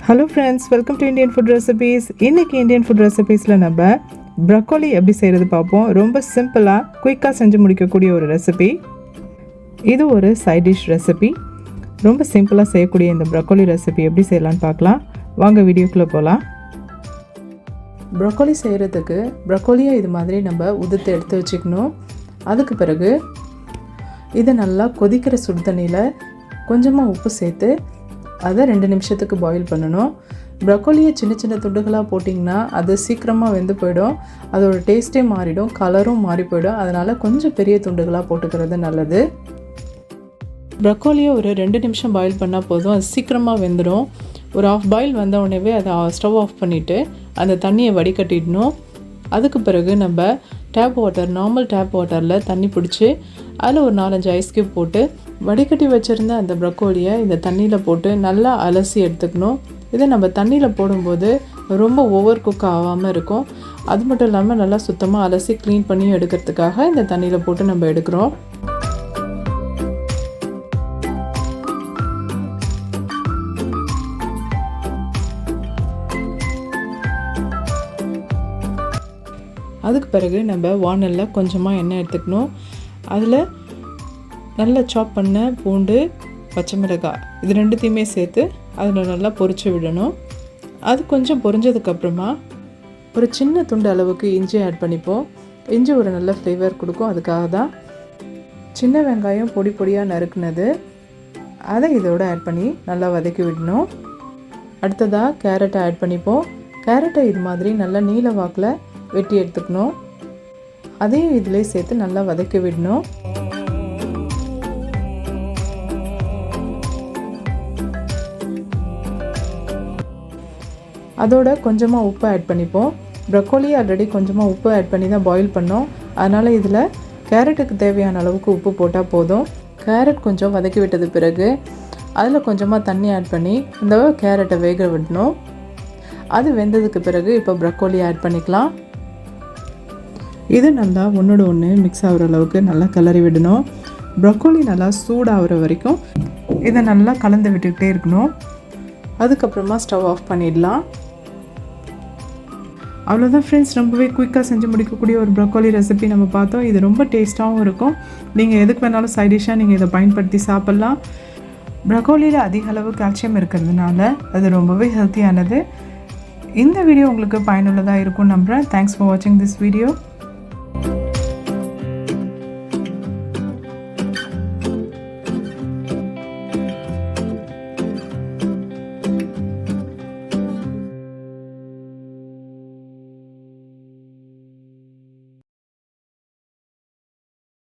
Hello friends, welcome to Indian food recipes. இன்றைக்கி Indian food ரெசிபீஸில் நம்ம broccoli எப்படி செய்கிறது பார்ப்போம். ரொம்ப சிம்பிளாக குயிக்காக செஞ்சு முடிக்கக்கூடிய ஒரு ரெசிபி. இது ஒரு சைட் டிஷ் ரெசிபி. ரொம்ப சிம்பிளாக செய்யக்கூடிய இந்த ப்ரக்கோலி ரெசிபி எப்படி செய்யலான்னு பார்க்கலாம். வாங்க வீடியோக்குள்ளே போகலாம். ப்ரக்கோலி செய்கிறதுக்கு ப்ரக்கோலியை இது மாதிரி நம்ம உதுத்து எடுத்து வச்சுக்கணும். அதுக்கு பிறகு இதை நல்லா கொதிக்கிற சுடு தண்ணியில் கொஞ்சமாக உப்பு சேர்த்து அதை 2 நிமிஷத்துக்கு பாயில் பண்ணணும். ப்ரக்கோலியை சின்ன சின்ன துண்டுகளாக போட்டிங்கன்னா அது சீக்கிரமாக வெந்து போயிடும். அதோட டேஸ்ட்டே மாறிடும், கலரும் மாறி போயிடும். அதனால் கொஞ்சம் பெரிய துண்டுகளாக போட்டுக்கிறது நல்லது. ப்ரக்கோலியை ஒரு 2 நிமிஷம் பாயில் பண்ணால் போதும், அது சீக்கிரமாக வெந்துடும். ஒரு ஆஃப் பாயில் வந்த உடனே அதை ஸ்டவ் ஆஃப் பண்ணிவிட்டு அந்த தண்ணியை வடிகட்டிடணும். அதுக்கு பிறகு நம்ம நார்மல் டேப் வாட்டரில் தண்ணி பிடிச்சி அதில் ஒரு 4-5 ஐஸ் க்யூப் போட்டு வடிகட்டி வச்சுருந்த அந்த ப்ரக்கோலியை இந்த தண்ணியில் போட்டு நல்லா அலசி எடுத்துக்கணும். இதை நம்ம தண்ணியில் போடும்போது ரொம்ப ஓவர் குக் ஆகாமல் இருக்கும். அது மட்டும் இல்லாமல் நல்லா சுத்தமாக அலசி க்ளீன் பண்ணி எடுக்கிறதுக்காக இந்த தண்ணியில் போட்டு நம்ம எடுக்கிறோம். அதுக்கு பிறகு நம்ம வானலில் கொஞ்சமாக எண்ணெய் எடுத்துக்கணும். அதில் நல்லா சாப் பண்ண பூண்டு, பச்சை மிளகாய் இது 2த்தையுமே சேர்த்து அதில் நல்லா பொரிச்சு விடணும். அது கொஞ்சம் பொரிஞ்சதுக்கப்புறமா ஒரு சின்ன துண்டு அளவுக்கு இஞ்சி ஆட் பண்ணிப்போம். இஞ்சி ஒரு நல்ல ஃப்ளேவர் கொடுக்கும், அதுக்காக தான். சின்ன வெங்காயம் பொடி பொடியாக நறுக்குனது அதை இதோடு ஆட் பண்ணி நல்லா வதக்கி விடணும். அடுத்ததாக கேரட்டை ஆட் பண்ணிப்போம். கேரட்டை இது மாதிரி நல்லா நீல வாக்கில் வெட்டி எடுத்துக்கணும். அதையும் இதிலே சேர்த்து நல்லா வதக்கி விடணும். அதோட கொஞ்சமாக உப்பு ஆட் பண்ணிப்போம். ப்ரக்கோலி ஆல்ரெடி கொஞ்சமாக உப்பு ஆட் பண்ணி தான் பாயில் பண்ணோம். அதனால் இதில் கேரட்டுக்கு தேவையான அளவுக்கு உப்பு போட்டால் போதும். கேரட் கொஞ்சம் வதக்கி விட்டது பிறகு அதில் கொஞ்சமாக தண்ணி ஆட் பண்ணி இந்த கேரட்டை வேக விடணும். அது வெந்ததுக்கு பிறகு இப்போ ப்ரக்கோலி ஆட் பண்ணிக்கலாம். இது நல்லா ஒன்றோட ஒன்று மிக்ஸ் ஆகிற அளவுக்கு நல்லா கிளறி விடணும். ப்ரக்கோலி நல்லா சூடாகிற வரைக்கும் இதை நல்லா கலந்து விட்டுக்கிட்டே இருக்கணும். அதுக்கப்புறமா ஸ்டவ் ஆஃப் பண்ணிடலாம். அவ்வளோதான் ஃப்ரெண்ட்ஸ், ரொம்பவே குயிக்காக செஞ்சு முடிக்கக்கூடிய ஒரு ப்ரக்கோலி ரெசிபி நம்ம பார்த்தோம். இது ரொம்ப டேஸ்ட்டாகவும் இருக்கும். நீங்கள் எதுக்கு வேணாலும் சைட் டிஷ்ஷாக நீங்கள் இதை பயன்படுத்தி சாப்பிட்லாம். ப்ரக்கோலியில் அதிக அளவு கால்சியம் இருக்கிறதுனால அது ரொம்பவே ஹெல்த்தியானது. இந்த வீடியோ உங்களுக்கு பயனுள்ளதாக இருக்கும் நம்புகிறேன். தேங்க்ஸ் ஃபார் வாட்சிங் திஸ் வீடியோ.